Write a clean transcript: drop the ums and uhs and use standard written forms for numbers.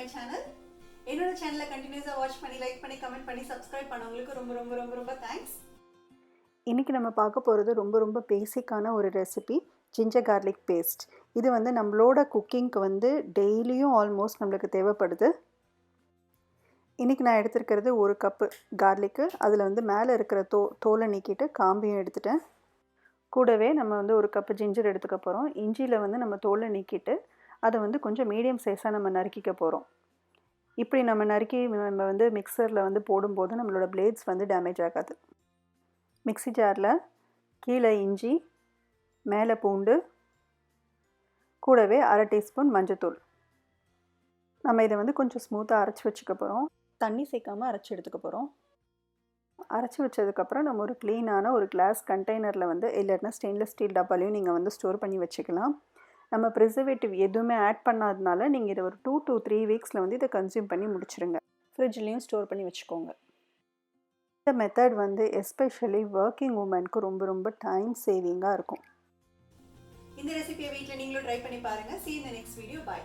My channel. என்னோட சேனலை கண்டினியூஸாக வாட்ச் பண்ணி லைக் பண்ணி கமெண்ட் பண்ணி சப்ஸ்கிரைப் பண்ணவங்களுக்கு ரொம்ப ரொம்ப ரொம்ப ரொம்ப தேங்க்ஸ். இன்றைக்கி நம்ம பார்க்க போகிறது ரொம்ப பேசிக்கான ஒரு ரெசிபி, ஜிஞ்சர் கார்லிக் பேஸ்ட். இது நம்மளோட குக்கிங்க்கு டெய்லியும் ஆல்மோஸ்ட் நம்மளுக்கு தேவைப்படுது. இன்றைக்கி நான் எடுத்துருக்கிறது 1 கப்பு கார்லிக்கு. அதில் மேலே இருக்கிற தோலை நீக்கிட்டு காம்பையும் எடுத்துட்டேன். கூடவே நம்ம 1 கப்பு ஜிஞ்சர் எடுத்துக்க போகிறோம். இஞ்சியில் நம்ம தோலை நீக்கிட்டு அதை கொஞ்சம் மீடியம் சைஸாக நம்ம நறுக்கிக்க போகிறோம். இப்படி நம்ம நறுக்கி நம்ம மிக்சரில் போடும்போது நம்மளோட பிளேட்ஸ் டேமேஜ் ஆகாது. மிக்ஸி ஜாரில் கீழே இஞ்சி, மேலே பூண்டு, கூடவே 1/2 டீஸ்பூன் மஞ்சத்தூள். நம்ம இதை கொஞ்சம் ஸ்மூத்தாக அரைச்சி வச்சுக்க போகிறோம். தண்ணி சேர்க்காமல் அரைச்சி எடுத்துக்க போகிறோம். அரைச்சி வச்சதுக்கப்புறம் நம்ம ஒரு க்ளீனான ஒரு கிளாஸ் கண்டெய்னரில் இல்லைன்னா ஸ்டெயின்லெஸ் ஸ்டீல் டப்பாலையும் நீங்கள் ஸ்டோர் பண்ணி வச்சுக்கலாம். நம்ம ப்ரிசர்வேட்டிவ் எதுவுமே ஆட் பண்ணாதனால நீங்கள் இதை ஒரு 2 to 3 வீக்ஸில் இதை கன்சியூம் பண்ணி முடிச்சிடுங்க. ஃப்ரிட்ஜ்லேயும் ஸ்டோர் பண்ணி வச்சுக்கோங்க. இந்த மெத்தட் எஸ்பெஷலி ஒர்க்கிங் உமனுக்கு ரொம்ப டைம் சேவிங்காக இருக்கும். இந்த ரெசிபியை வீட்டில் நீங்களும் ட்ரை பண்ணி பாருங்கள். See you in the next video. Bye.